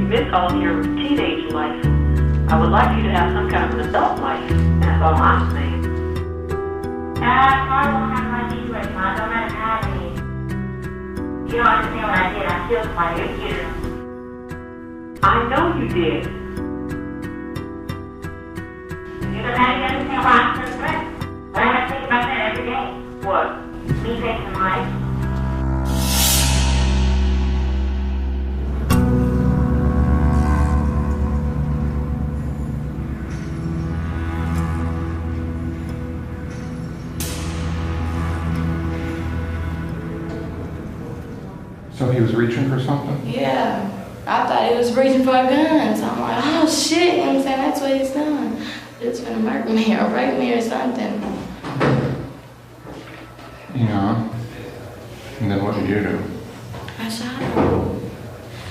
miss all of your teenage life. I would like you to have some kind of an adult life. That's all I'm saying. I don't have my situation. I don't know how to be. You don't understand what I did. I killed somebody. I know you did. You don't understand why I'm so stressed. But I have to think about that every day. What? Me taking life. So he was reaching for something? Yeah. I thought he was reaching for a gun. So I'm like, oh shit, you know what I'm saying? That's what he's doing. He's gonna murder me or rape me or something. Yeah. And then what did you do? I shot him.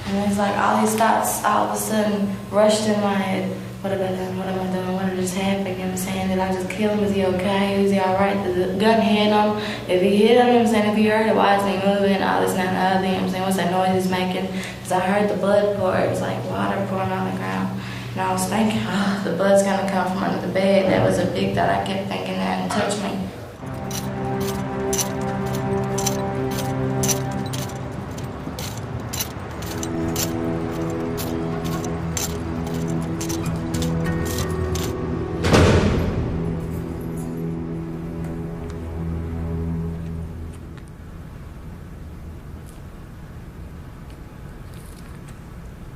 And it's like all these thoughts all of a sudden rushed in my head. What have I done? What am I doing? What just happened? You know what I'm saying? Did I just kill him? Is he okay? Is he alright? Did the gun hit him? If he hit him, you know what I'm saying? If he hurt it, why is he moving? All this and that and the other, you know what I'm saying? What's that noise he's making? Because I heard the blood pour. It was like water pouring on the ground. And I was thinking, oh, the blood's gonna come from under the bed. That was a big thought. I kept thinking that and touched me.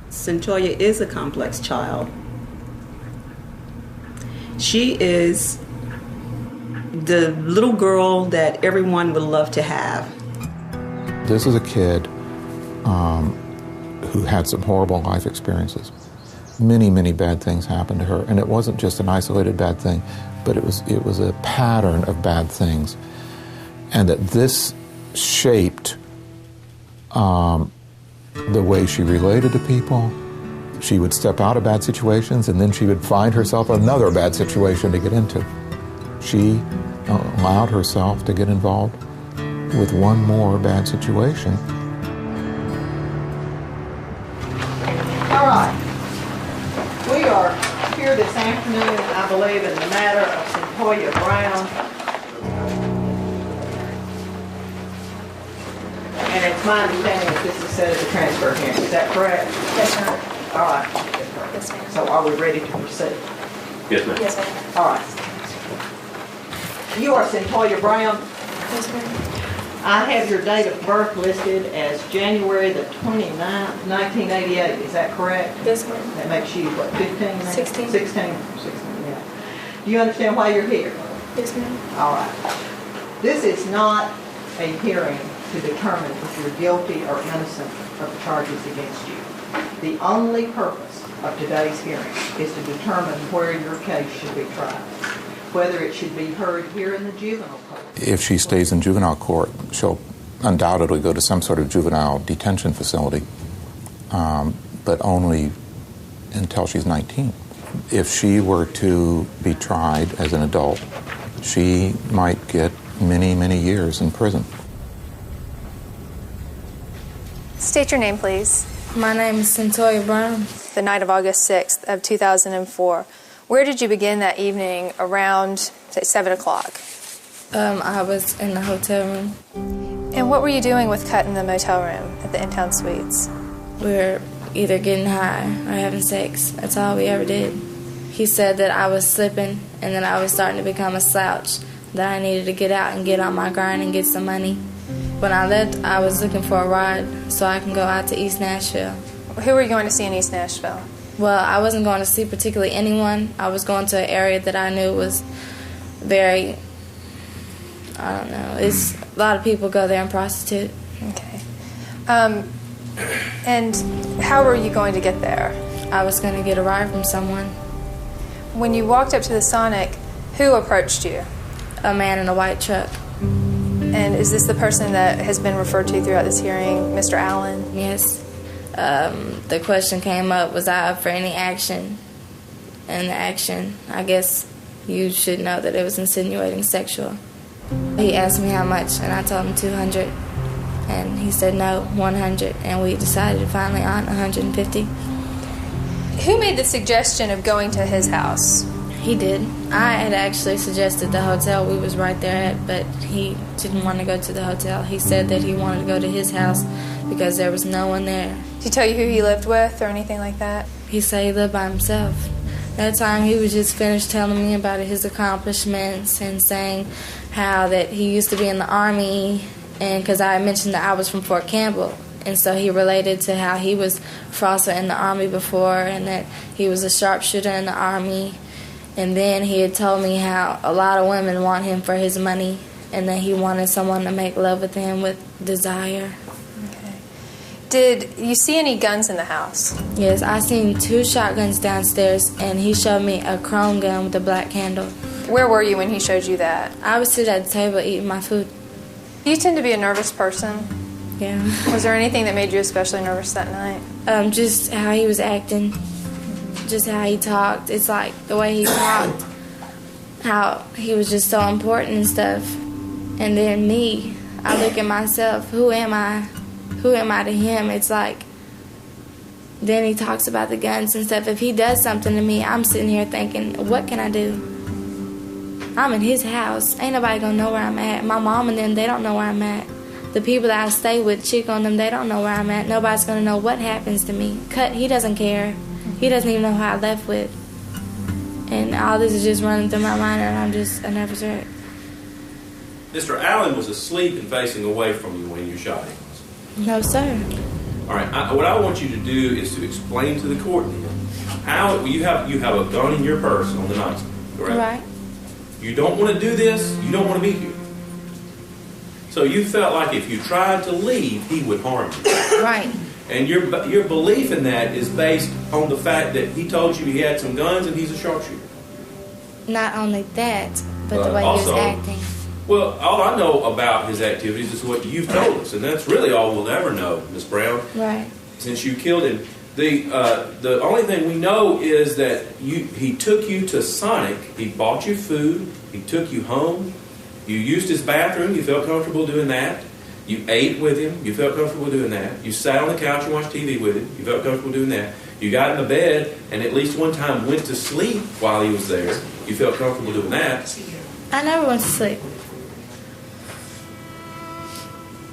Centoya is a complex child. She is the little girl that everyone would love to have. This is a kid who had some horrible life experiences. Many, many bad things happened to her, and it wasn't just an isolated bad thing, but it was a pattern of bad things, and that this shaped the way she related to people. She would step out of bad situations, and then she would find herself another bad situation to get into. She allowed herself to get involved with one more bad situation. All right. We are here this afternoon, I believe, in the matter of Centoya Brown. And it's my understanding that this is set at the transfer hearing. Is that correct? Yes, sir. All right. Yes, ma'am. So are we ready to proceed? Yes, ma'am. Yes, ma'am. All right. You are Centoya Brown. Yes, ma'am. I have your date of birth listed as January the 29th, 1988. Is that correct? Yes, ma'am. That makes you, what, 15 now? 16. 16, yeah. Do you understand why you're here? Yes, ma'am. All right. This is not a hearing to determine if you're guilty or innocent of the charges against you. The only purpose of today's hearing is to determine where your case should be tried, whether it should be heard here in the juvenile court. If she stays in juvenile court, she'll undoubtedly go to some sort of juvenile detention facility, but only until she's 19. If she were to be tried as an adult, she might get many, many years in prison. State your name, please. My name is Centoya Brown. The night of August 6th of 2004. Where did you begin that evening around, say, 7 o'clock? I was in the hotel room. And what were you doing with Cut in the motel room at the In-Town Suites? We were either getting high or having sex. That's all we ever did. He said that I was slipping and that I was starting to become a slouch, that I needed to get out and get on my grind and get some money. When I left, I was looking for a ride so I can go out to East Nashville. Who were you going to see in East Nashville? Well, I wasn't going to see particularly anyone. I was going to an area that I knew was very, I don't know, it's a lot of people go there and prostitute. Okay. And how were you going to get there? I was going to get a ride from someone. When you walked up to the Sonic, who approached you? A man in a white truck. And is this the person that has been referred to throughout this hearing, Mr. Allen? Yes. The question came up, was I up for any action? And the action, I guess you should know that it was insinuating sexual. He asked me how much, and I told him 200. And he said no, 100. And we decided finally on 150. Who made the suggestion of going to his house? He did. I had actually suggested the hotel we was right there at, but he didn't want to go to the hotel. He said that he wanted to go to his house because there was no one there. Did he tell you who he lived with or anything like that? He said he lived by himself. That time he was just finished telling me about his accomplishments and saying how that he used to be in the Army, and because I mentioned that I was from Fort Campbell. And so he related to how he was also in the Army before and that he was a sharpshooter in the Army. And then he had told me how a lot of women want him for his money and that he wanted someone to make love with him with desire. Okay. Did you see any guns in the house? Yes, I seen 2 shotguns downstairs, and he showed me a chrome gun with a black handle. Where were you when he showed you that? I was sitting at the table eating my food. You tend to be a nervous person. Yeah. Was there anything that made you especially nervous that night? Just how he was acting, just how he talked. It's like the way he talked, how he was just so important and stuff. And then me, I look at myself, who am I? Who am I to him? It's like, then he talks about the guns and stuff. If he does something to me, I'm sitting here thinking, what can I do? I'm in his house. Ain't nobody gonna know where I'm at. My mom and them, they don't know where I'm at. The people that I stay with, Chico and them, they don't know where I'm at. Nobody's gonna know what happens to me. He doesn't care. He doesn't even know who I left with. And all this is just running through my mind, and I'm just a nervous wreck. Mr. Allen was asleep and facing away from you when you shot him. No, sir. All right. What I want you to do is to explain to the court then how you have a gun in your purse on the nightstand, correct? Right. You don't want to do this. You don't want to be here. So you felt like if you tried to leave, he would harm you. Right. And your belief in that is based on the fact that he told you he had some guns and he's a sharpshooter. Not only that, but the way also, he was acting. Well, all I know about his activities is what you've told us, and that's really all we'll ever know, Miss Brown. Right. Since you killed him, the only thing we know is that he took you to Sonic. He bought you food. He took you home. You used his bathroom. You felt comfortable doing that. You ate with him. You felt comfortable doing that. You sat on the couch and watched TV with him. You felt comfortable doing that. You got in the bed and at least one time went to sleep while he was there. You felt comfortable doing that. I never went to sleep.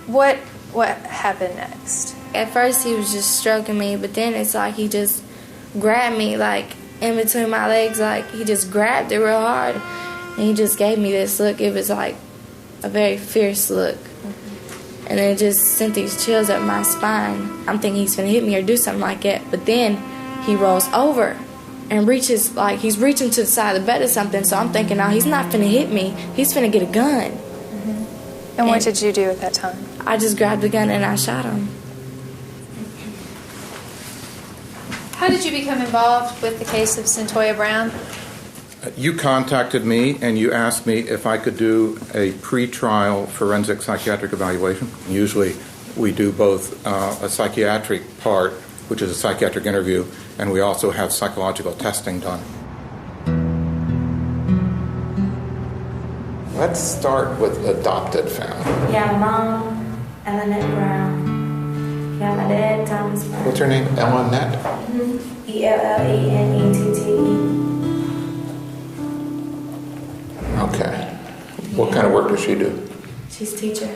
What happened next? At first he was just stroking me, but then it's like he just grabbed me like in between my legs, like he just grabbed it real hard, and he just gave me this look. It was like a very fierce look, and then it just sent these chills up my spine. I'm thinking he's gonna hit me or do something like that, but then he rolls over and reaches, like he's reaching to the side of the bed or something, so I'm thinking, no, he's not finna hit me, he's finna get a gun. And what did you do at that time? I just grabbed the gun and I shot him. How did you become involved with the case of Centoya Brown? You contacted me and you asked me if I could do a pre-trial forensic psychiatric evaluation. Usually we do both a psychiatric part, which is a psychiatric interview, and we also have psychological testing done. Let's start with adopted family. Yeah, my mom, Elanette Brown. Yeah, my dad, Thomas Brown. What's her name? Elanette? Mm-hmm. Ellenette. Okay. What kind of work does she do? She's a teacher.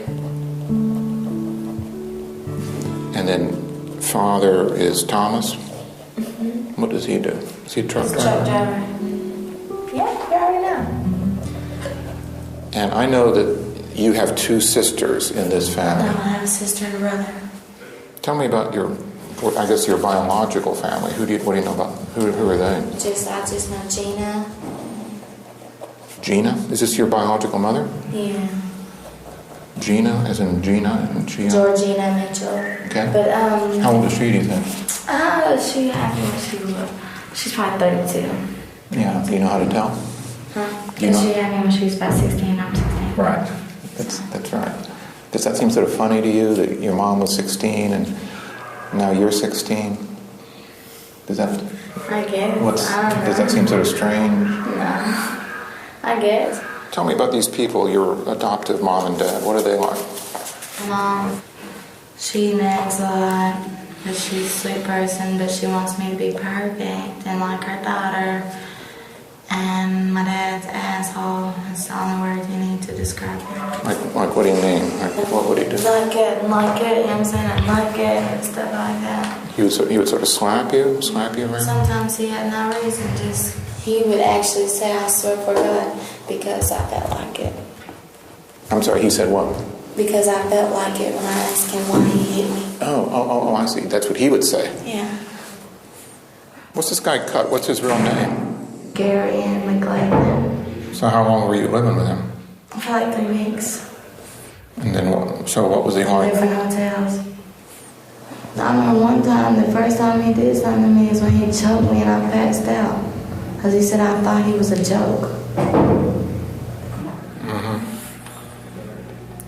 And then father is Thomas? Mm-hmm. What does he do? Is he a truck driver? Truck driver. Yeah, you already know. And I know that you have 2 sisters in this family. I have a sister and a brother. Tell me about your biological family. What do you know about? Who are they? I just know Gina. Gina? Is this your biological mother? Yeah. Gina, as in Gina and Gia? Georgina Mitchell. Okay. But how old is she, do you think? She's probably 32. Yeah. Do you know how to tell? Huh? Do you know? She had me when she was about 16. I'm 16. Right. That's right. Does that seem sort of funny to you that your mom was 16 and now you're 16? Does that? I guess. I don't know. Does that seem sort of strange? No. I guess. Tell me about these people, your adoptive mom and dad. What are they like? Mom, she nags a lot. Because she's a sweet person, but she wants me to be perfect and like her daughter. And my dad's asshole. That's the only word you need to describe him. Like what do you mean? Like, what would he do? Like it, you know what I'm saying? I like it and stuff like that. He would sort of slap you around? Sometimes he had no reason, just, he would actually say, I swear for God, because I felt like it. I'm sorry, he said what? Because I felt like it when I asked him why he hit me. Oh, I see. That's what he would say. Yeah. What's this guy Cut? What's his real name? Gary and McLean. So how long were you living with him? For like 3 weeks. And then what was he like? Different hotels. I remember one time, the first time he did something to me is when he choked me and I passed out. Because he said I thought he was a joke.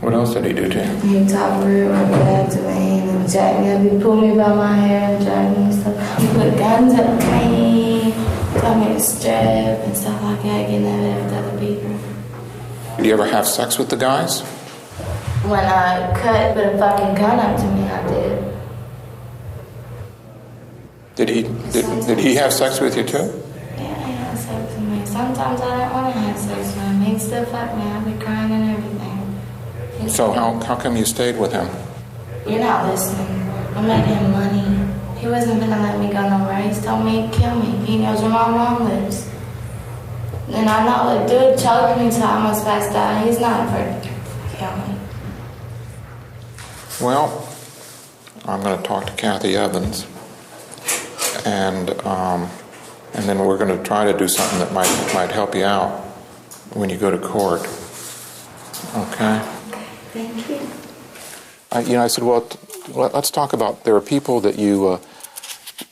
What else did he do to you? He talked real bad to me and he jacked me up. He pulled me by my hair and dragged me and stuff. He put guns up me, told me to strap and stuff like that, getting at it with other people. Did you ever have sex with the guys? When I put a fucking gun up to me, I did. Did he have sex with you too? Yeah, he had sex with me. Sometimes I didn't want to have sex with him. He'd still fuck me. I'd be crying and everything. So how come you stayed with him? You're not listening. I made him money. He wasn't gonna let me go nowhere. He told me he'd kill me. He knows where my mom lives. And I know the dude choked me till I almost passed out. He's not afraid to kill me. Well, I'm going to talk to Kathy Evans, and then we're going to try to do something that might help you out when you go to court. Okay? Thank you. I said, well, let's talk about, there are people that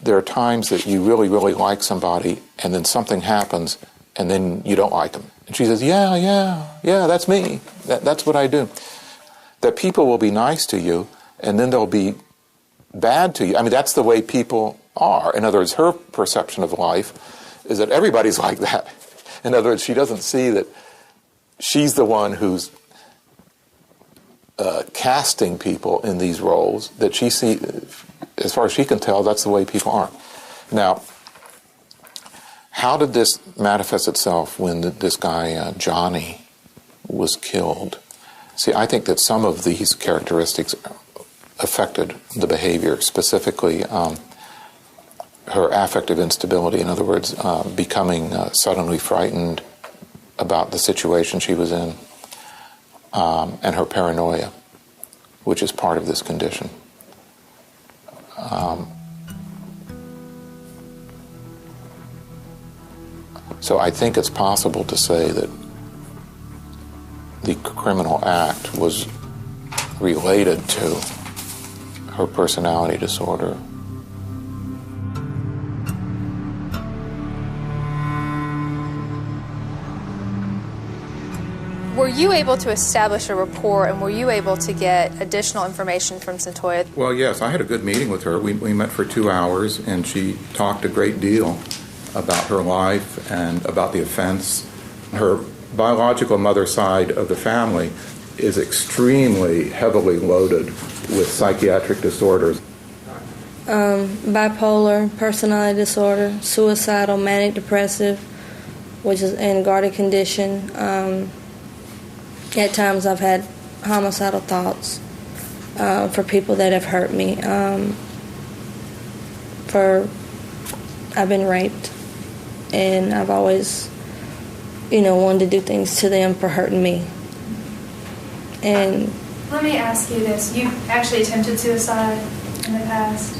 there are times that you really, really like somebody, and then something happens, and then you don't like them. And she says, yeah, that's me. That's what I do. That people will be nice to you, and then they'll be bad to you. I mean, that's the way people are. In other words, her perception of life is that everybody's like that. In other words, she doesn't see that she's the one who's casting people in these roles, that she sees, as far as she can tell, that's the way people are. Now, how did this manifest itself when this guy, Johnny, was killed? See, I think that some of these characteristics affected the behavior, specifically her affective instability. In other words, becoming suddenly frightened about the situation she was in, and her paranoia, which is part of this condition. So I think it's possible to say that the criminal act was related to her personality disorder. Were you able to establish a rapport, and were you able to get additional information from Centoya? Well, yes, I had a good meeting with her. We met for 2 hours, and she talked a great deal about her life and about the offense. Her biological mother side of the family is extremely heavily loaded with psychiatric disorders. Bipolar personality disorder, suicidal, manic depressive, which is an guarded condition. At times I've had homicidal thoughts for people that have hurt me. I've been raped, and I've always, wanted to do things to them for hurting me. And let me ask you this. You actually attempted suicide in the past?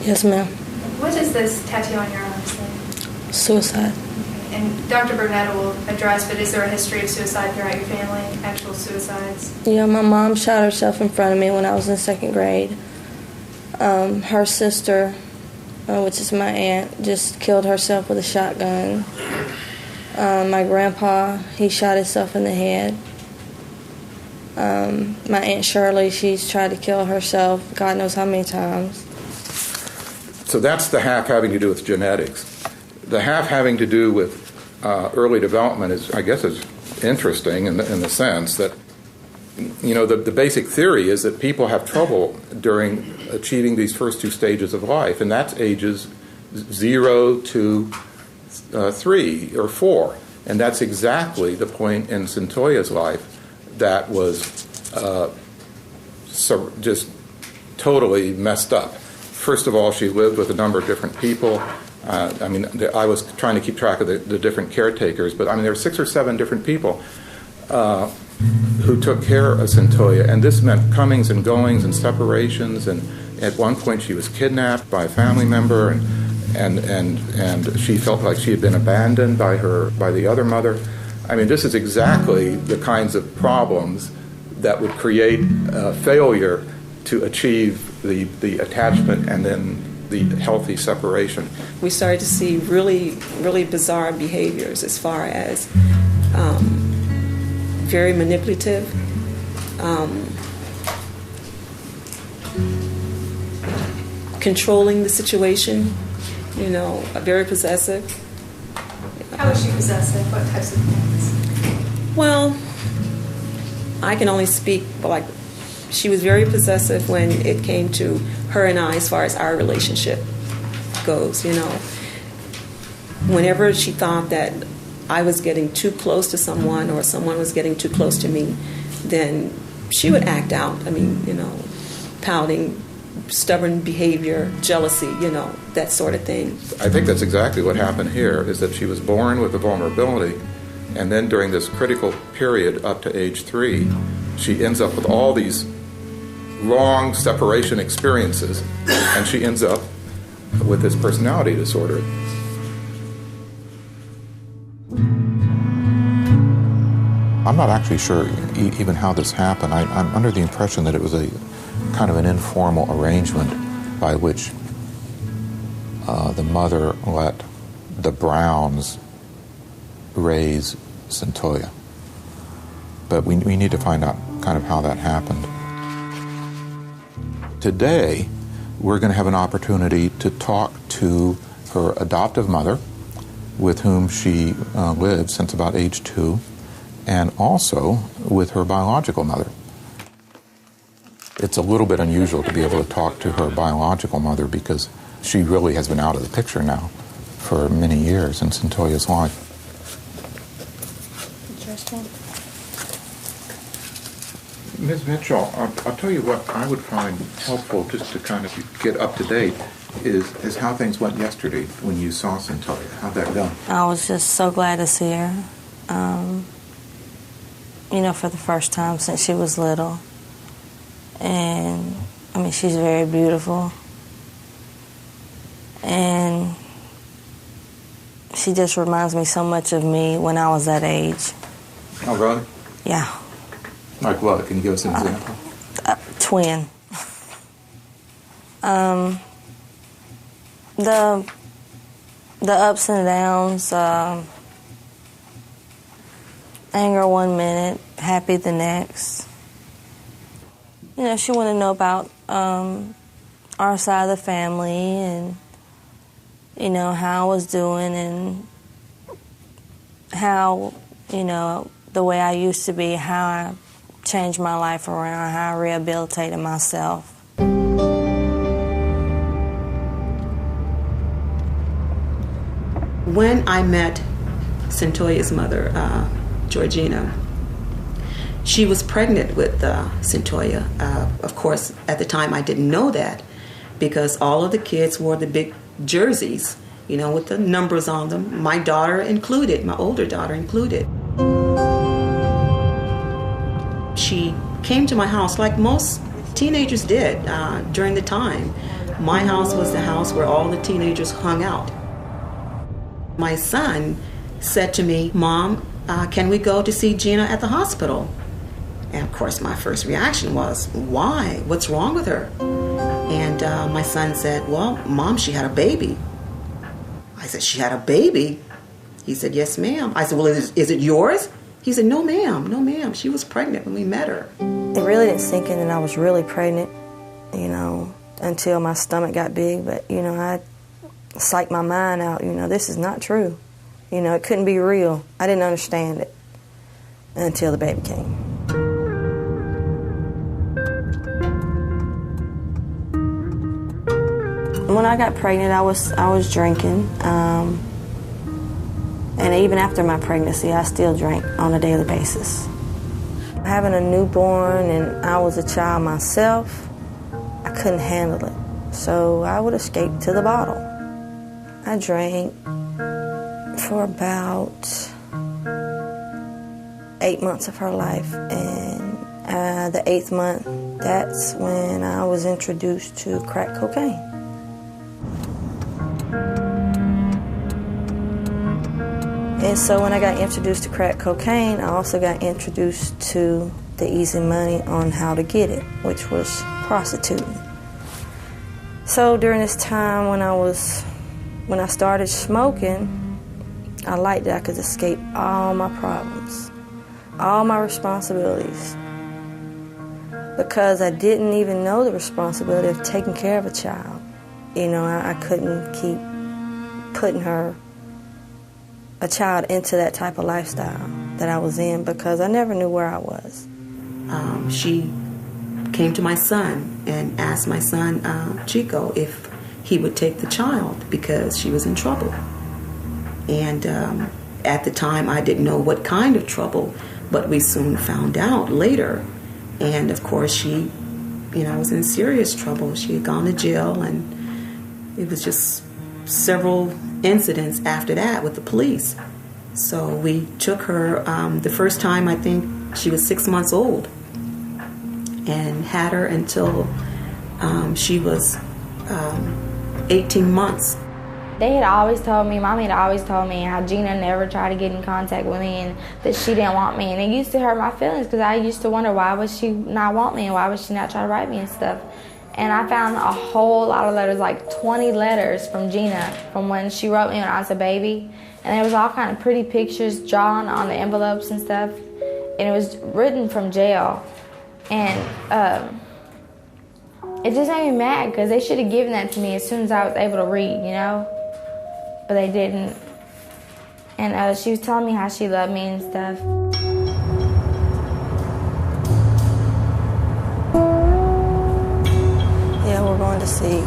Yes, ma'am. What does this tattoo on your arm say? Suicide. And Dr. Burnett will address, but is there a history of suicide throughout your family, actual suicides? Yeah, my mom shot herself in front of me when I was in 2nd grade. Her sister, which is my aunt, just killed herself with a shotgun. My grandpa, he shot himself in the head. My Aunt Shirley, she's tried to kill herself God knows how many times. So that's the half having to do with genetics. The half having to do with early development is interesting in the sense that the basic theory is that people have trouble during achieving these first two stages of life, and that's ages 0 to 3 or 4. And that's exactly the point in Cyntoia's life that was just totally messed up. First of all, she lived with a number of different people. I was trying to keep track of the different caretakers, but there were 6 or 7 different people who took care of Cyntoia, and this meant comings and goings and separations. And at one point, she was kidnapped by a family member, and she felt like she had been abandoned by the other mother. This is exactly the kinds of problems that would create failure to achieve the attachment and then the healthy separation. We started to see really, really bizarre behaviors as far as very manipulative, controlling the situation, very possessive. How was she possessive? What types of things? Well, I can only speak, she was very possessive when it came to her and I as far as our relationship goes, Whenever she thought that I was getting too close to someone or someone was getting too close to me, then she would act out. Pouting, stubborn behavior, jealousy, that sort of thing. I think that's exactly what happened here, is that she was born with a vulnerability, and then during this critical period up to age 3, she ends up with all these long separation experiences, and she ends up with this personality disorder. I'm not actually sure even how this happened. I'm under the impression that it was a kind of an informal arrangement by which the mother let the Browns raise Cyntoia. But we need to find out kind of how that happened. Today, we're going to have an opportunity to talk to her adoptive mother, with whom she lived since about age 2, and also with her biological mother. It's a little bit unusual to be able to talk to her biological mother because she really has been out of the picture now for many years in Cyntoia's life. Interesting. Ms. Mitchell, I'll tell you what I would find helpful just to kind of get up to date is how things went yesterday when you saw Cyntoia. How'd that go? I was just so glad to see her, for the first time since she was little. And, she's very beautiful. And she just reminds me so much of me when I was that age. Oh, really? Yeah. Like what? Can you give us an example? Twin. The ups and downs, anger one minute, happy the next. She wanted to know about our side of the family and, how I was doing and how, the way I used to be, how I changed my life around, how I rehabilitated myself. When I met Cyntoia's mother, Georgina, she was pregnant with Cyntoia. Of course, at the time I didn't know that because all of the kids wore the big jerseys, with the numbers on them, my daughter included, my older daughter included. She came to my house like most teenagers did during the time. My house was the house where all the teenagers hung out. My son said to me, "Mom, can we go to see Gina at the hospital?" And of course, my first reaction was, "Why? What's wrong with her?" And my son said, "Well, Mom, she had a baby." I said, "She had a baby?" He said, "Yes, ma'am." I said, "Well, is it yours?" He said, "No, ma'am. No, ma'am. She was pregnant when we met her." It really didn't sink in that I was really pregnant, until my stomach got big. But, I psyched my mind out, this is not true. It couldn't be real. I didn't understand it until the baby came. When I got pregnant, I was drinking, and even after my pregnancy, I still drank on a daily basis. Having a newborn and I was a child myself, I couldn't handle it, so I would escape to the bottle. I drank for about 8 months of her life, and the 8th month, that's when I was introduced to crack cocaine. And so when I got introduced to crack cocaine, I also got introduced to the easy money on how to get it, which was prostituting. So during this time when I started smoking, I liked that I could escape all my problems, all my responsibilities, because I didn't even know the responsibility of taking care of a child. You know, I couldn't keep putting a child into that type of lifestyle that I was in because I never knew where I was. She came to my son and asked my son, Chico, if he would take the child because she was in trouble. And at the time, I didn't know what kind of trouble, but we soon found out later. And of course, she, was in serious trouble. She had gone to jail, and it was just several incidents after that with the police. So we took her, the first time I think she was 6 months old, and had her until she was 18 months. They had always told me, Mommy had always told me how Gina never tried to get in contact with me and that she didn't want me. And it used to hurt my feelings because I used to wonder why would she not want me and why would she not try to write me and stuff. And I found a whole lot of letters, like 20 letters from Gina from when she wrote me when I was a baby. And there was all kind of pretty pictures drawn on the envelopes and stuff. And it was written from jail. And it just made me mad because they should have given that to me as soon as I was able to read, But they didn't. And she was telling me how she loved me and stuff. Yeah, we're going to see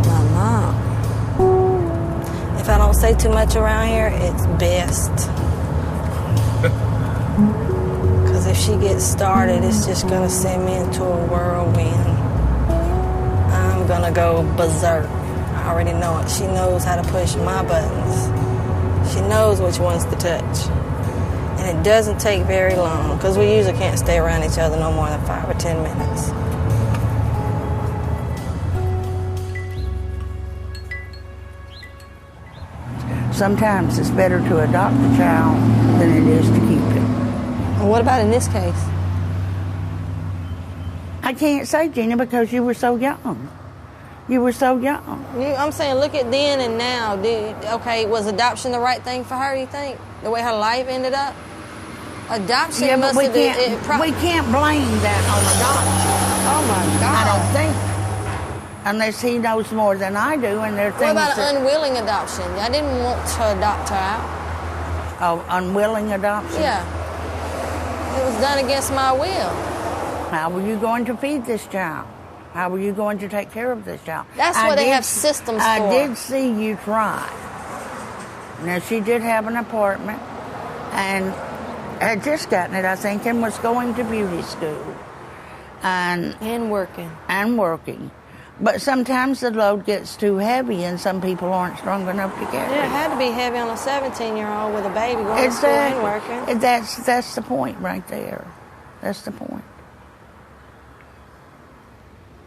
my mom. If I don't say too much around here, it's best. Because if she gets started, it's just going to send me into a whirlwind. I'm going to go berserk. I already know it. She knows how to push my buttons. She knows which ones to touch. And it doesn't take very long, because we usually can't stay around each other no more than 5 or 10 minutes. Sometimes it's better to adopt a child than it is to keep it. And what about in this case? I can't say, Gina, because you were so young. You were so young. I'm saying, look at then and now. Was adoption the right thing for her, you think? The way her life ended up? Adoption must have been... we can't blame that on adoption. Oh, my God. I don't think. Unless he knows more than I do, and there are things... What about unwilling adoption? I didn't want to adopt her out. Oh, unwilling adoption? Yeah. It was done against my will. How were you going to feed this child? How were you going to take care of this child? That's what they have systems for. I did see you try. Now, she did have an apartment and had just gotten it, I think, and was going to beauty school. And working. And working. But sometimes the load gets too heavy and some people aren't strong enough to carry it. It had to be heavy on a 17-year-old with a baby going to school and working. That's the point right there. That's the point.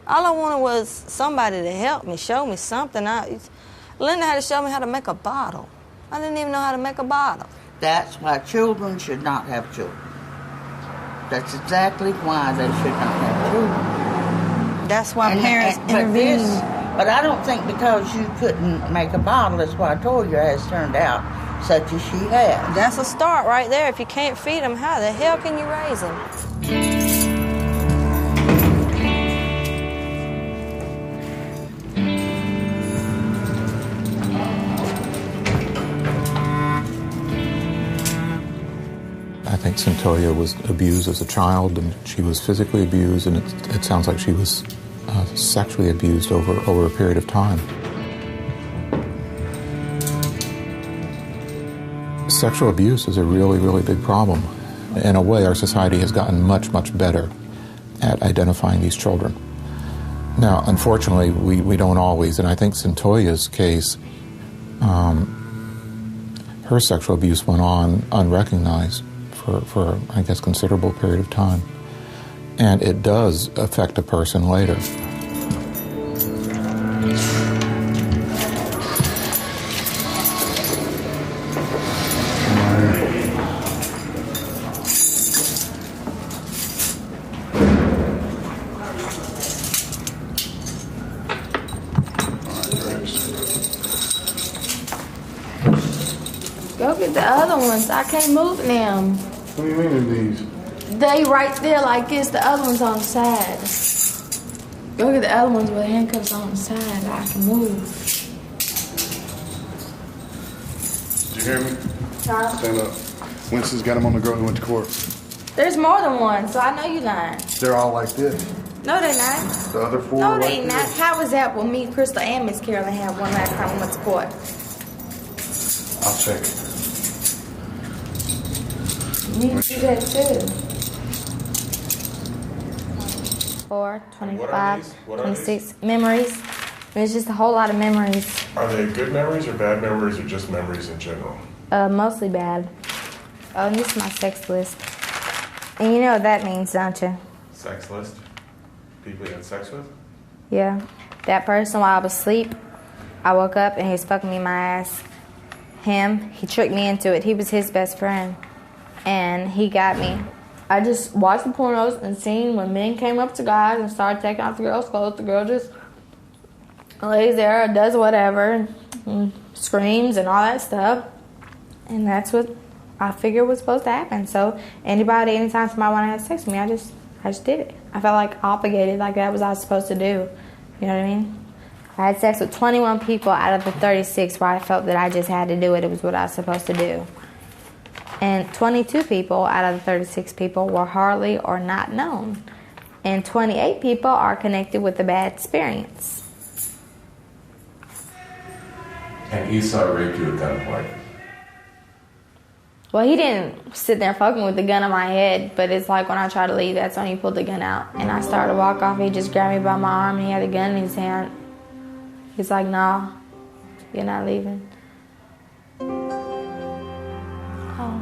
All I wanted was somebody to help me, show me something. Linda had to show me how to make a bottle. I didn't even know how to make a bottle. That's why children should not have children. That's exactly why they should not have children. That's why parents intervene. But I don't think because you couldn't make a bottle, that's why Toya has turned out such as she has. That's a start right there. If you can't feed them, how the hell can you raise them? I think Centolia was abused as a child, and she was physically abused, and it sounds like she was sexually abused over a period of time. Sexual abuse is a really, really big problem. In a way, our society has gotten much, much better at identifying these children. Now, unfortunately, we don't always, and I think Centoya's case, her sexual abuse went on unrecognized for, I guess, considerable period of time. And it does affect a person later. Go get the other ones. I can't move them. What do you mean in these? They right there like this. The other one's on the side. Go get the other ones with handcuffs on the side. I can move. Did you hear me? Huh? Stand up. Winston's got him on the girl who went to court. There's more than one, so I know you lying. They're all like this. No, they're not. The other four No, are they like not. this. How was that when me, Crystal, and Miss Carolyn had one last time we went to court? I'll check. You need to do that too. 4, 25, 26 memories. There's just a whole lot of memories. Are they good memories or bad memories or just memories in general? Mostly bad. Oh, and this is my sex list. And you know what that means, don't you? Sex list? People you had sex with? Yeah. That person while I was asleep, I woke up and he was fucking me in my ass. Him, he tricked me into it. He was his best friend. And he got me. I just watched the pornos and seen when men came up to guys and started taking off the girl's clothes, the girl just lays there or does whatever and screams and all that stuff. And that's what I figured was supposed to happen. So anybody, anytime somebody wanted to have sex with me, I just did it. I felt like obligated, like that was what I was supposed to do. You know what I mean? I had sex with 21 people out of the 36 where I felt that I just had to do it. It was what I was supposed to do. And 22 people out of the 36 people were hardly or not known. And 28 people are connected with a bad experience. And Esau raped you at gunpoint. Well, he didn't sit there fucking with the gun on my head, but it's like when I tried to leave, that's when he pulled the gun out. And I started to walk off, he just grabbed me by my arm and he had a gun in his hand. He's like, "No, you're not leaving." Oh.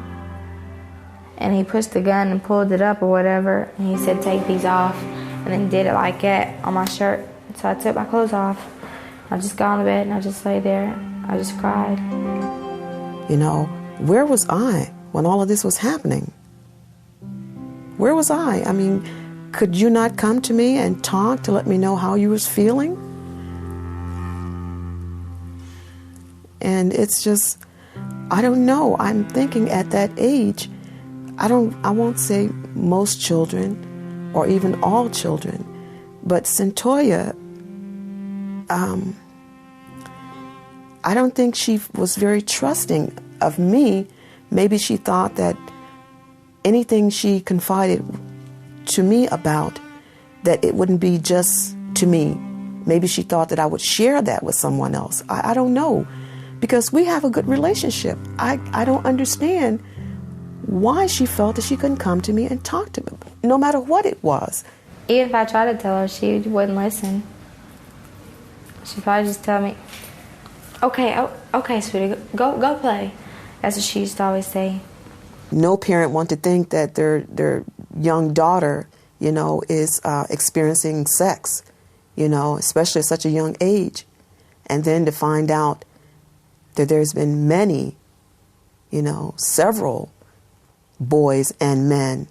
And he pushed the gun and pulled it up or whatever, and he said, "Take these off," and then did it like that on my shirt. So I took my clothes off. I just got on the bed and I just lay there. I just cried. You know, where was I when all of this was happening? Where was I? I mean, could you not come to me and talk to let me know how you was feeling? And it's just, I don't know. I'm thinking at that age, I won't say most children or even all children, but Centoya, I don't think she was very trusting of me. Maybe she thought that anything she confided to me about, that it wouldn't be just to me. Maybe she thought that I would share that with someone else. I don't know, because we have a good relationship. I don't understand why she felt that she couldn't come to me and talk to me, no matter what it was. Even if I tried to tell her, she wouldn't listen. She'd probably just tell me, okay, sweetie, go play. That's what she used to always say. No parent wants to think that their young daughter, you know, is experiencing sex, you know, especially at such a young age. And then to find out that there's been many, you know, several boys and men.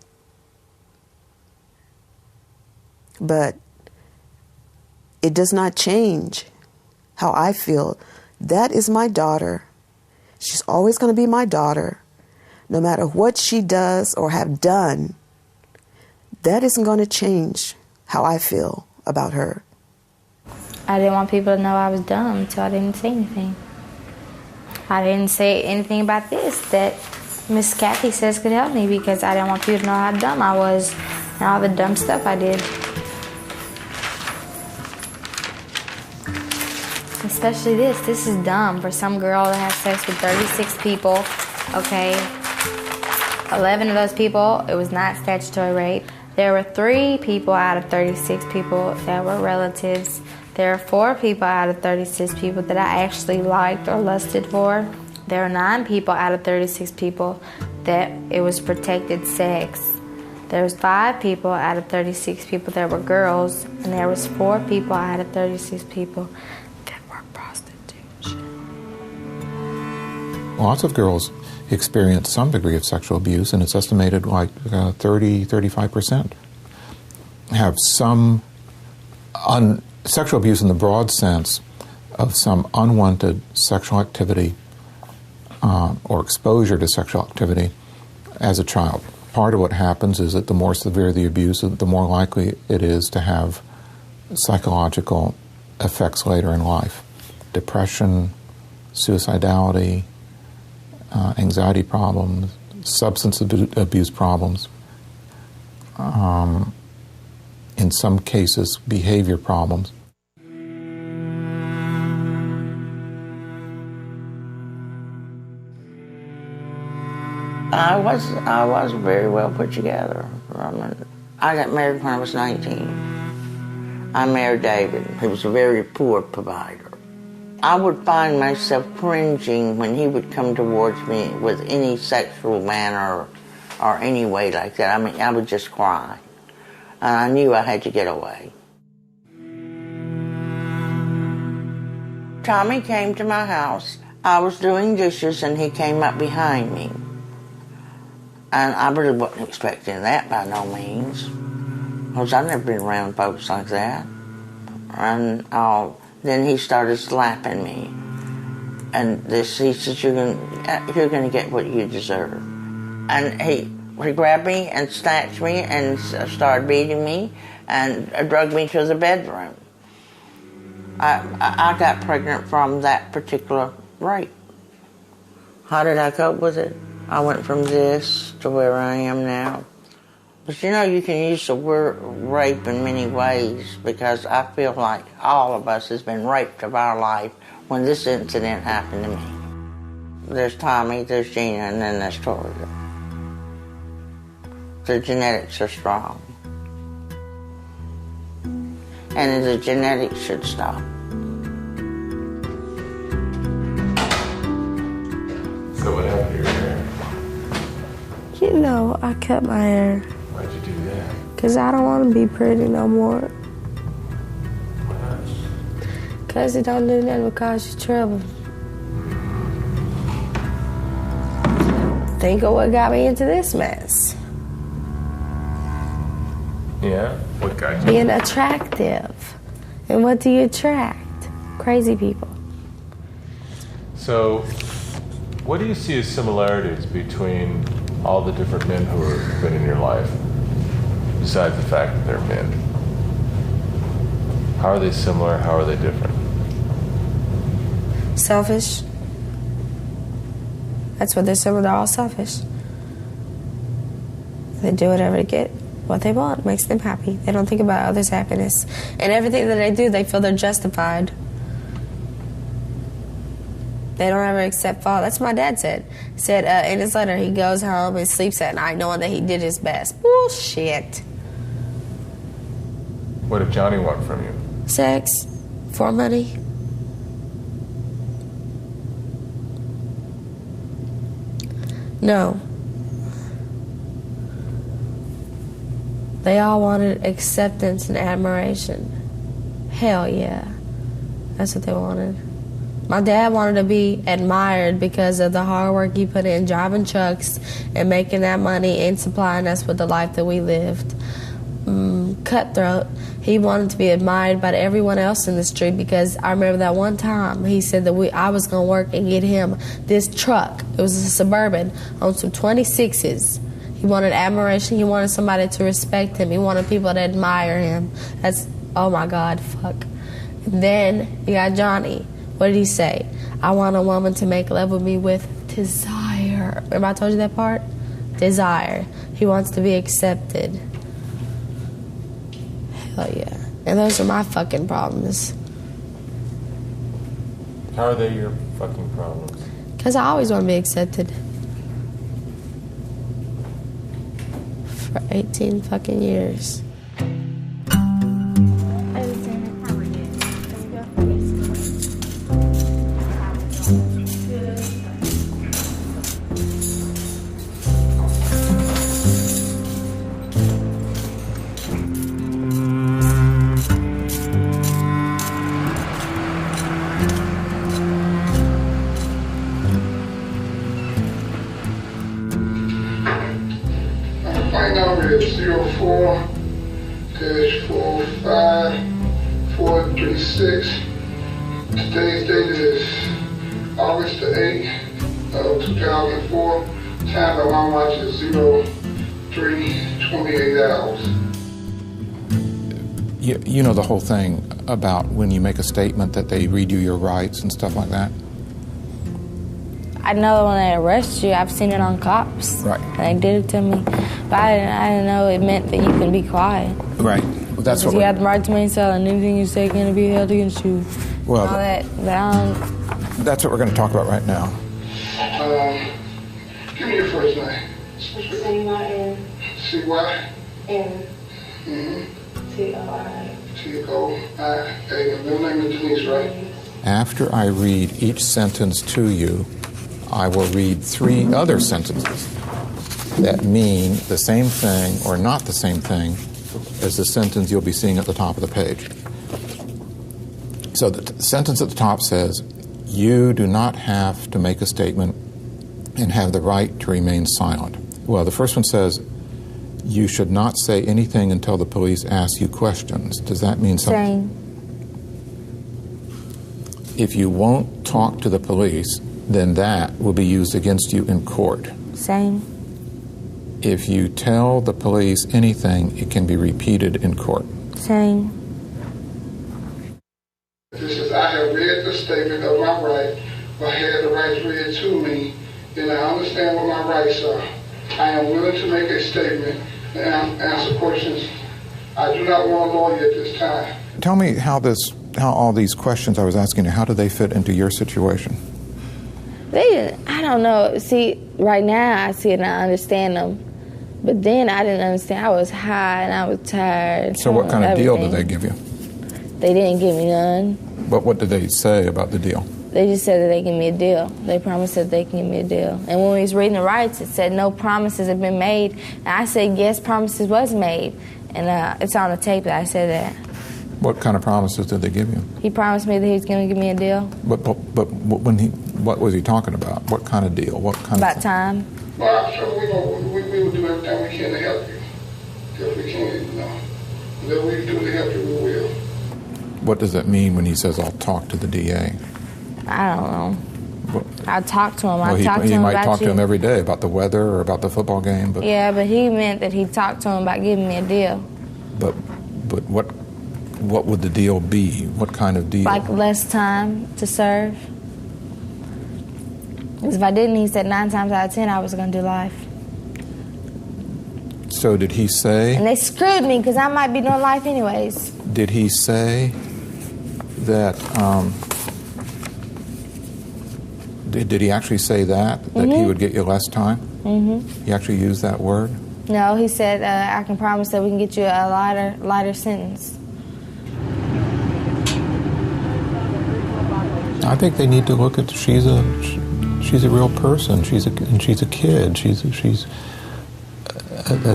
But it does not change how I feel. That is my daughter. She's always going to be my daughter. No matter what she does or have done, that isn't going to change how I feel about her. I didn't want people to know I was dumb until I didn't say anything. I didn't say anything about this that Miss Kathy says could help me, because I didn't want people to know how dumb I was and all the dumb stuff I did. Especially this. This is dumb for some girl to have sex with 36 people, okay? 11 of those people, it was not statutory rape. There were 3 people out of 36 people that were relatives. There are 4 people out of 36 people that I actually liked or lusted for. There are 9 people out of 36 people that it was protected sex. There was 5 people out of 36 people that were girls, and there was 4 people out of 36 people that were prostitution. Lots of girls experience some degree of sexual abuse, and it's estimated like 30-35% have some sexual abuse in the broad sense of some unwanted sexual activity or exposure to sexual activity as a child. Part of what happens is that the more severe the abuse, the more likely it is to have psychological effects later in life. Depression, suicidality, anxiety problems, substance abuse problems, in some cases, behavior problems. I was very well put together. I got married when I was 19. I married David. He was a very poor provider. I would find myself cringing when he would come towards me with any sexual manner or any way like that. I mean, I would just cry. And I knew I had to get away. Tommy came to my house. I was doing dishes and he came up behind me. And I really wasn't expecting that by no means, because I've never been around folks like that. And then he started slapping me. And he said, you're going to get what you deserve. And he grabbed me and snatched me and started beating me and drugged me to the bedroom. I got pregnant from that particular rape. How did I cope with it? I went from this to where I am now. But you know, you can use the word rape in many ways, because I feel like all of us has been raped of our life when this incident happened to me. There's Tommy, there's Gina, and then there's Toria. The genetics are strong. And the genetics should stop. So what happened to your hair? You know, I cut my hair. Why'd you do that? Because I don't want to be pretty no more. Why not? Because it don't do nothing but cause you trouble. Think of what got me into this mess. Yeah? What got you? Being attractive. And what do you attract? Crazy people. So, what do you see as similarities between all the different men who have been in your life, besides the fact that they're men? How are they similar? How are they different? Selfish. That's what they're similar. They're all selfish. They do whatever to get what they want. Makes them happy. They don't think about others' happiness. And everything that they do, they feel they're justified. They don't ever accept fault. That's what my dad said. He said in his letter, he goes home and sleeps at night knowing that he did his best. Bullshit. What did Johnny want from you? Sex. For money. No. They all wanted acceptance and admiration. Hell yeah. That's what they wanted. My dad wanted to be admired because of the hard work he put in driving trucks and making that money and supplying us with the life that we lived. Cutthroat. He wanted to be admired by everyone else in the street, because I remember that one time he said that I was going to work and get him this truck. It was a Suburban on some 26s. He wanted admiration. He wanted somebody to respect him. He wanted people to admire him. That's, oh my God, fuck. And then you got Johnny. What did he say? I want a woman to make love with me with desire. Remember I told you that part? Desire. He wants to be accepted. Hell yeah. And those are my fucking problems. How are they your fucking problems? Because I always want to be accepted. For 18 fucking years. My number is 04-45436. Today's date is August the 8th of 2004. Time of my watch is 03:28 hours. You know the whole thing about when you make a statement that they read you your rights and stuff like that? I know when they arrest you, I've seen it on cops. Right. They did it to me. But I didn't know it meant that you can be quiet. Right. Well, that's what you have the right to remain silent. Anything you say can be held against you. Well, all that. But I don't... That's what we're going to talk about right now. Give me your first name. C-Y-N. C-Y? N. T-O-I. T-O-I-A. Your middle name is Denise, right? After I read each sentence to you, I will read 3 other sentences that mean the same thing or not the same thing as the sentence you'll be seeing at the top of the page. So the sentence at the top says, you do not have to make a statement and have the right to remain silent. Well, the first one says, you should not say anything until the police ask you questions. Does that mean something? Same. If you won't talk to the police, then that will be used against you in court. Same. If you tell the police anything, it can be repeated in court. Same. This is, I have read the statement of my right, or had the rights read to me, and I understand what my rights are. I am willing to make a statement and answer questions. I do not want a lawyer at this time. Tell me how all these questions I was asking you, how do they fit into your situation? I don't know. See, right now I see it and I understand them. But then I didn't understand. I was high and I was tired. So what kind of deal did they give you? They didn't give me none. But what did they say about the deal? They just said that they give me a deal. They promised that they can give me a deal. And when we was reading the rights, it said no promises have been made. And I said, yes, promises was made. And it's on the tape that I said that. What kind of promises did they give you? He promised me that he was going to give me a deal. But what was he talking about? What kind of deal? What kind about of time? Well, I'm sure we will do everything we can to help you. If we can, Whatever we do to help you, we will. What does that mean when he says, I'll talk to the DA? I don't know. I talked to him. Well, I talked to him you might about talk you. to him every day about the weather or about the football game. But yeah, but he meant that he talked to him about giving me a deal. But what would the deal be? What kind of deal? Like less time to serve. Because if I didn't, he said 9 times out of 10 I was going to do life. So did he say? And they screwed me because I might be doing life anyways. Did he say that? Did he actually say that he would get you less time? Mm-hmm. He actually used that word? No, he said I can promise that we can get you a lighter sentence. I think they need to look at she's a real person. She's a kid. She's a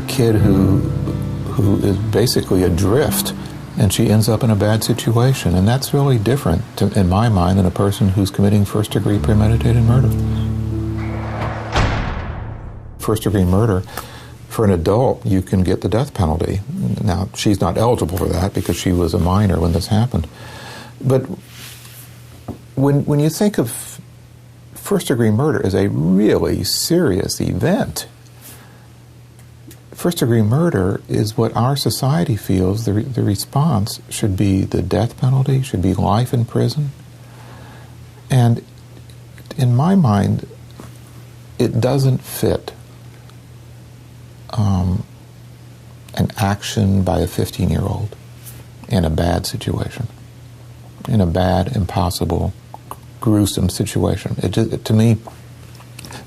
kid who is basically adrift, and she ends up in a bad situation, and that's really different in my mind than a person who's committing first-degree premeditated murder. First-degree murder, for an adult, you can get the death penalty. Now, she's not eligible for that because she was a minor when this happened, but when you think of first-degree murder as a really serious event, first-degree murder is what our society feels the response should be. The death penalty should be life in prison. And in my mind, it doesn't fit an action by a 15-year-old in a bad situation, in a bad, impossible gruesome situation. To me,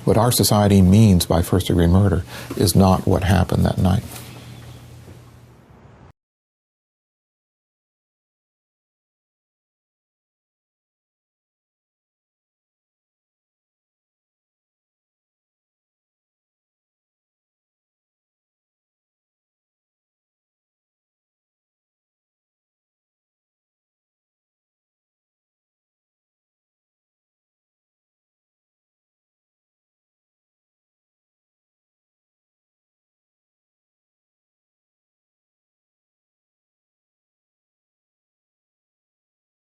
what our society means by first-degree murder is not what happened that night.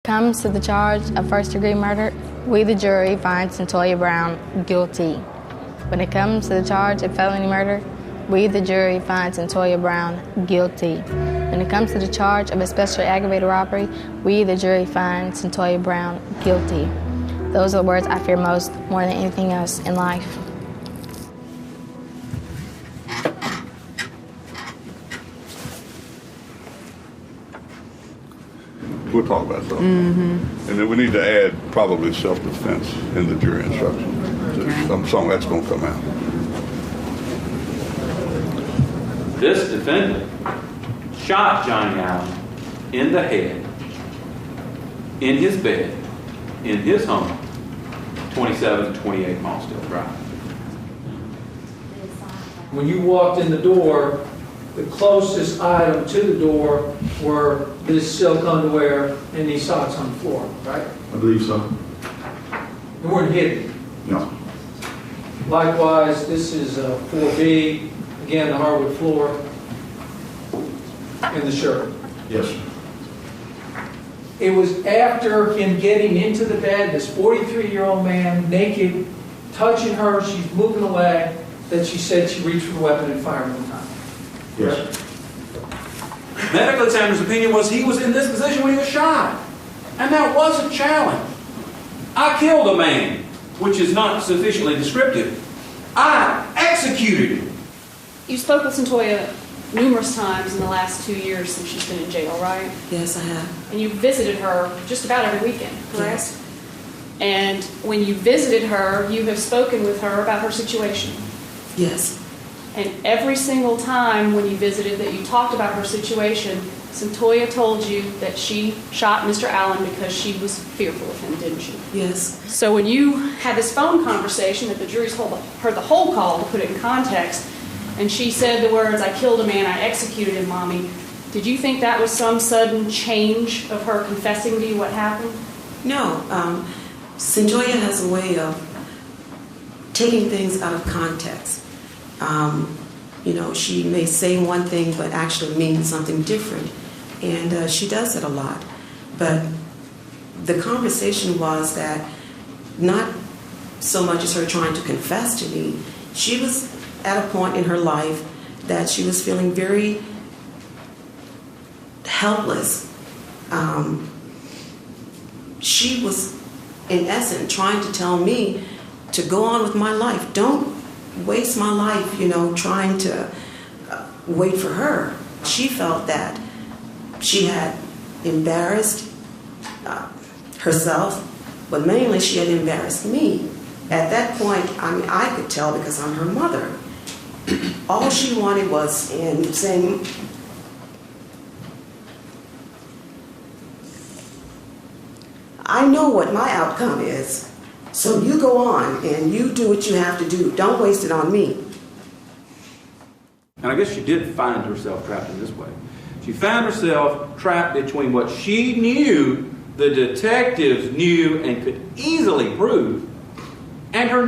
Comes to the charge of first-degree murder, we, the jury, find Centoya Brown guilty. When it comes to the charge of felony murder, we, the jury, find Centoya Brown guilty. When it comes to the charge of especially aggravated robbery, we, the jury, find Centoya Brown guilty. Those are the words I fear most, more than anything else in life. We'll talk about that. And then we need to add probably self-defense in the jury instruction. Something that's going to come out. This defendant shot Johnny Allen in the head, in his bed, in his home, 2728 Mossdale Drive. When you walked in the door, the closest item to the door were this silk underwear and these socks on the floor, right? I believe so. They weren't hidden. No. Likewise, this is 4B, again, the hardwood floor, and the shirt. Yes, sir. It was after him getting into the bed, this 43-year-old man, naked, touching her, she's moving away, that she said she reached for the weapon and fired one time. Yes. Medical examiner's opinion was he was in this position when he was shot. And that was a challenge. I killed a man, which is not sufficiently descriptive. I executed him. You spoke with Centoya numerous times in the last 2 years since she's been in jail, right? Yes, I have. And you visited her just about every weekend, correct? Yes. And when you visited her, you have spoken with her about her situation. Yes. And every single time when you visited that you talked about her situation, Centoya told you that she shot Mr. Allen because she was fearful of him, didn't she? Yes. So when you had this phone conversation that the jury's heard the whole call, to put it in context, and she said the words, "I killed a man, I executed him, Mommy," did you think that was some sudden change of her confessing to you what happened? No. Centoya has a way of taking things out of context. She may say one thing but actually mean something different. And she does it a lot. But the conversation was that not so much as her trying to confess to me, she was at a point in her life that she was feeling very helpless. She was, in essence, trying to tell me to go on with my life. Don't waste my life, trying to wait for her. She felt that she had embarrassed herself, but mainly she had embarrassed me. At that point, I could tell because I'm her mother. All she wanted was in saying, I know what my outcome is. So you go on and you do what you have to do. Don't waste it on me. And I guess she did find herself trapped in this way. She found herself trapped between what she knew the detectives knew and could easily prove, and her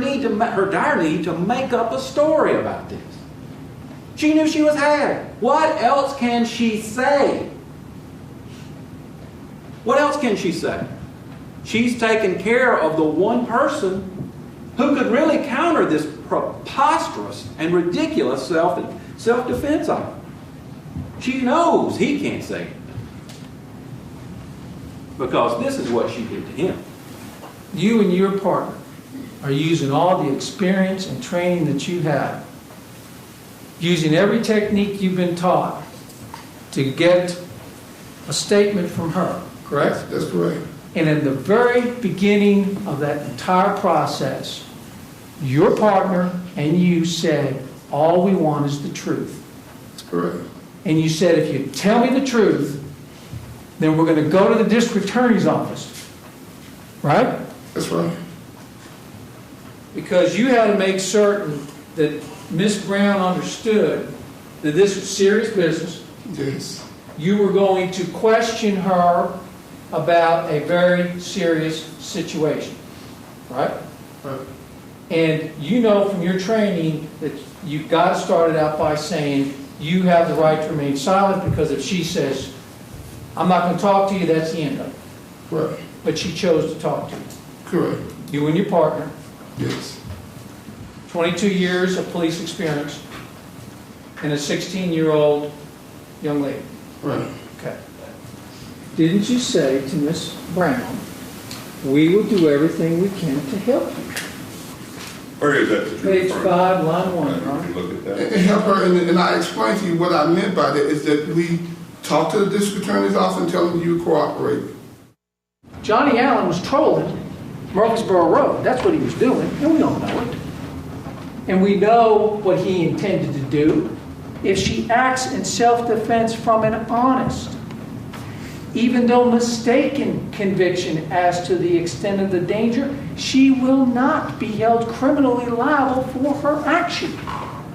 dire need to make up a story about this. She knew she was had. What else can she say? What else can she say? She's taken care of the one person who could really counter this preposterous and ridiculous self-defense of her. She knows he can't say it because this is what she did to him. You and your partner are using all the experience and training that you have, using every technique you've been taught to get a statement from her, correct? That's correct. And in the very beginning of that entire process, your partner and you said, all we want is the truth. That's correct. And you said, if you tell me the truth, then we're going to go to the district attorney's office. Right? That's right. Because you had to make certain that Miss Brown understood that this was serious business. Yes. You were going to question her about a very serious situation. Right? Right. And you know from your training that you've got to start it out by saying you have the right to remain silent, because if she says, I'm not going to talk to you, that's the end of it. Right. But she chose to talk to you. Correct. You and your partner. Yes. 22 years of police experience and a 16-year-old young lady. Right. Okay. Didn't you say to Miss Brown, we will do everything we can to help you? Where is that? Page 5, line 1. Right? Look at that. And help her, and I explained to you what I meant by that is that we talked to the district attorney's office and tell them you cooperated. Johnny Allen was trolling Murfreesboro Road. That's what he was doing, and we all know it. And we know what he intended to do. If she acts in self-defense from an honest, even though mistaken conviction as to the extent of the danger, she will not be held criminally liable for her action.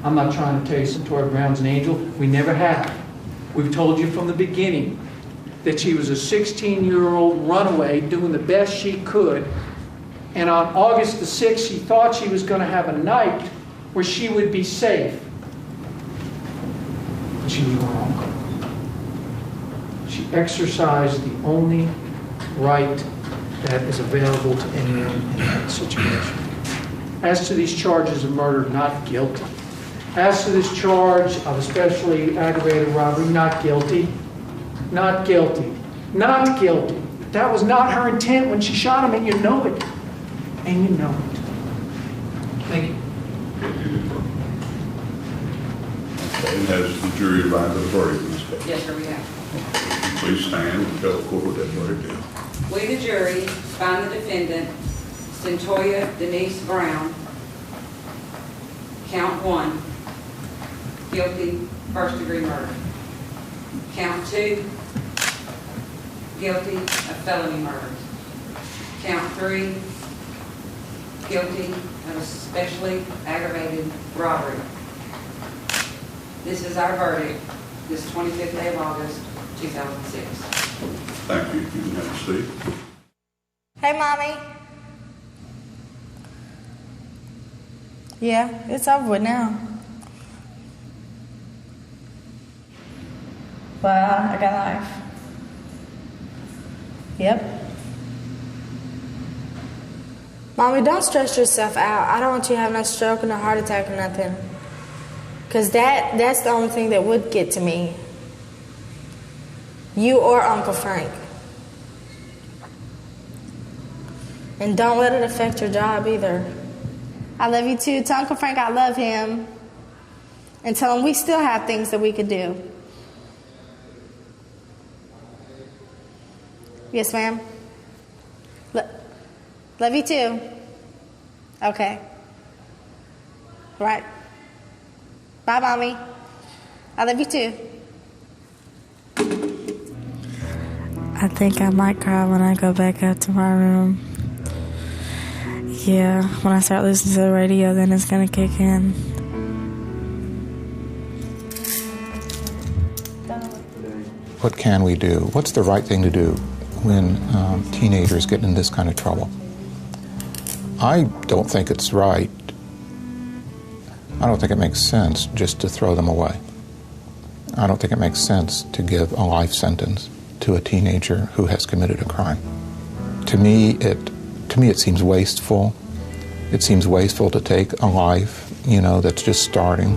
I'm not trying to tell you Centura Brown's an angel. We never have. We've told you from the beginning that she was a 16-year-old runaway doing the best she could. And on August the 6th, she thought she was going to have a night where she would be safe. But she was wrong. She exercised the only right that is available to anyone in that situation. As to these charges of murder, not guilty. As to this charge of especially aggravated robbery, not guilty. Not guilty. Not guilty. That was not her intent when she shot him, and you know it. And you know it. Thank you. And has the jury arrived at a verdict in this case? Yes, sir, we have. Please stand and tell the court what that verdict is. We, the jury, find the defendant, Centoya Denise Brown, count 1, guilty first-degree murder. Count 2, guilty of felony murder. Count 3, guilty of especially aggravated robbery. This is our verdict, this 25th day of August, 2006. Thank you. You can have a seat. Hey, Mommy. Yeah, it's over with now. Well, I got life. Yep. Mommy, don't stress yourself out. I don't want you to have no stroke or no heart attack or nothing. Because that's the only thing that would get to me. You or Uncle Frank. And don't let it affect your job either. I love you too. Tell Uncle Frank I love him. And tell him we still have things that we could do. Yes, ma'am. Love you too. Okay. Right. Bye, Mommy. I love you too. I think I might cry when I go back up to my room. Yeah, when I start listening to the radio, then it's gonna kick in. What can we do? What's the right thing to do when teenagers get in this kind of trouble? I don't think it's right. I don't think it makes sense just to throw them away. I don't think it makes sense to give a life sentence to a teenager who has committed a crime. To me, it seems wasteful. It seems wasteful to take a life, that's just starting,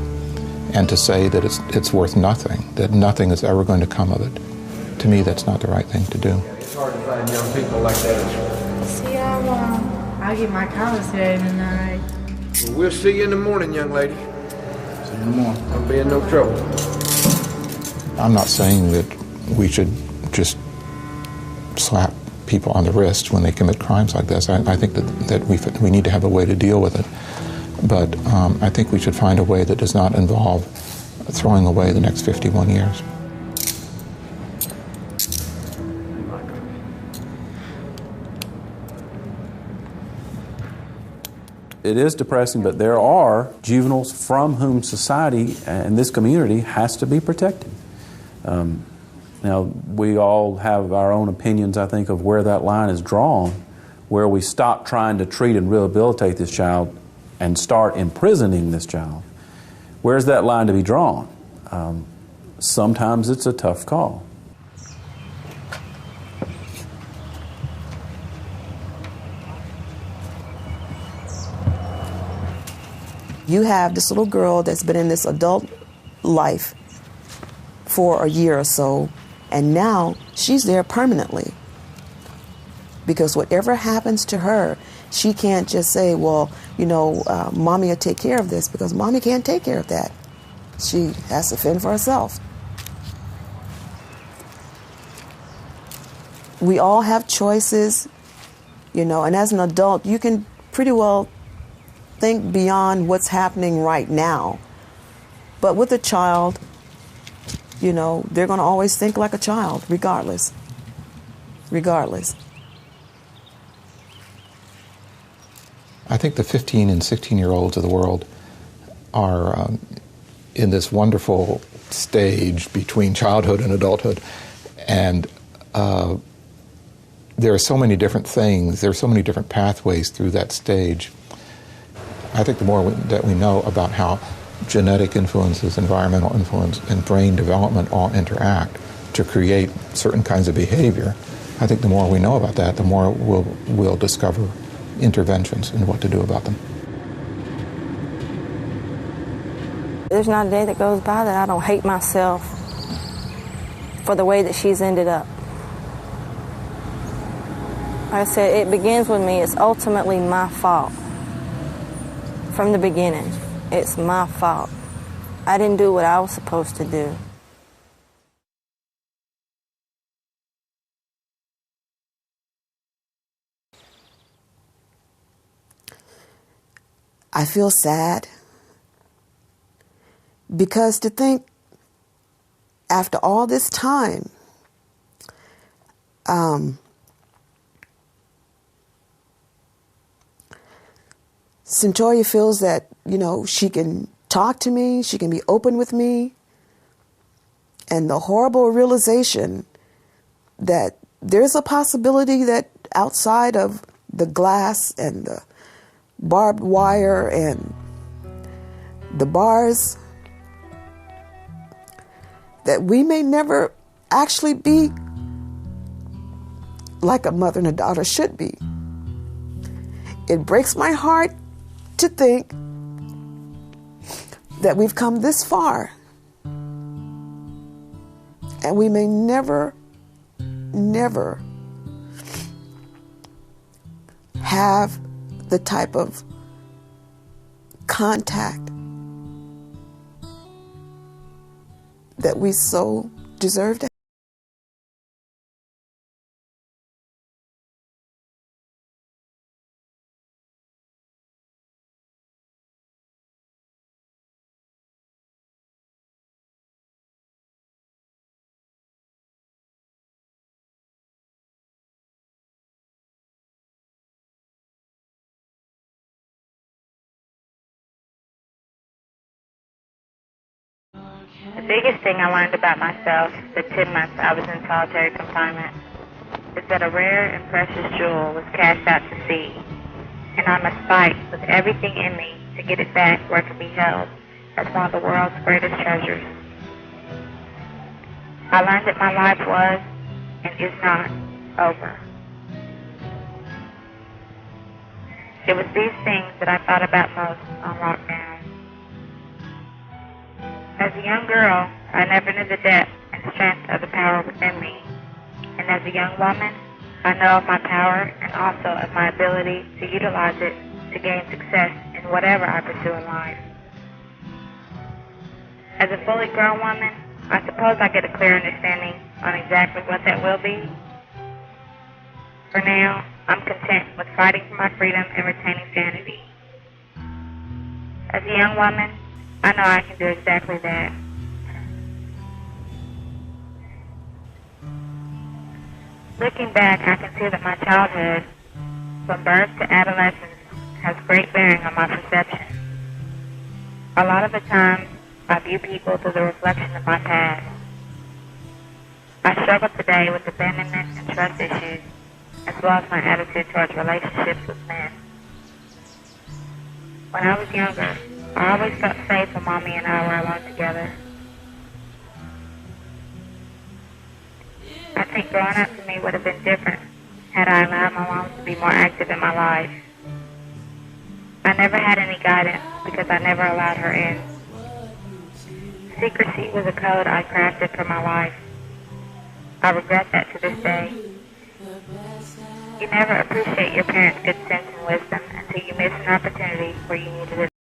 and to say that it's worth nothing, that nothing is ever going to come of it. To me, that's not the right thing to do. It's hard to find young people like that. See y'all tomorrow. I'll get my college today tonight. Well, we'll see you in the morning, young lady. See you in the morning. Don't be in no trouble. I'm not saying that we should just slap people on the wrist when they commit crimes like this. I think that we need to have a way to deal with it. But I think we should find a way that does not involve throwing away the next 51 years. It is depressing, but there are juveniles from whom society and this community has to be protected. Now, we all have our own opinions, I think, of where that line is drawn, where we stop trying to treat and rehabilitate this child and start imprisoning this child. Where's that line to be drawn? Sometimes it's a tough call. You have this little girl that's been in this adult life for a year or so, and now she's there permanently. Because whatever happens to her, she can't just say, well, you know, mommy will take care of this, because mommy can't take care of that. She has to fend for herself. We all have choices, you know, and as an adult, you can pretty well think beyond what's happening right now. But with a child, you know, they're going to always think like a child, regardless. Regardless. I think the 15 and 16-year-olds of the world are in this wonderful stage between childhood and adulthood. And there are so many different things, there are so many different pathways through that stage. I think the more that we know about how genetic influences, environmental influence, and brain development all interact to create certain kinds of behavior, I think the more we know about that, the more we'll discover interventions and what to do about them. There's not a day that goes by that I don't hate myself for the way that she's ended up. Like I said, it begins with me. It's ultimately my fault. From the beginning, it's my fault. I didn't do what I was supposed to do. I feel sad because to think after all this time, Centoya feels that, you know, she can talk to me, she can be open with me, and the horrible realization that there's a possibility that outside of the glass and the barbed wire and the bars, that we may never actually be like a mother and a daughter should be. It breaks my heart to think that we've come this far and we may never, never have the type of contact that we so deserve to have. The biggest thing I learned about myself the 10 months I was in solitary confinement is that a rare and precious jewel was cast out to sea, and I must fight with everything in me to get it back where it can be held as one of the world's greatest treasures. I learned that my life was and is not over. It was these things that I thought about most on lockdown. As a young girl, I never knew the depth and strength of the power within me. And as a young woman, I know of my power and also of my ability to utilize it to gain success in whatever I pursue in life. As a fully grown woman, I suppose I get a clear understanding on exactly what that will be. For now, I'm content with fighting for my freedom and retaining sanity. As a young woman, I know I can do exactly that. Looking back, I can see that my childhood, from birth to adolescence, has great bearing on my perception. A lot of the times, I view people through the reflection of my past. I struggle today with abandonment and trust issues, as well as my attitude towards relationships with men. When I was younger, I always felt safe when Mommy and I were alone together. I think growing up for me would have been different had I allowed my mom to be more active in my life. I never had any guidance because I never allowed her in. Secrecy was a code I crafted for my life. I regret that to this day. You never appreciate your parents' good sense and wisdom until you miss an opportunity where you needed it.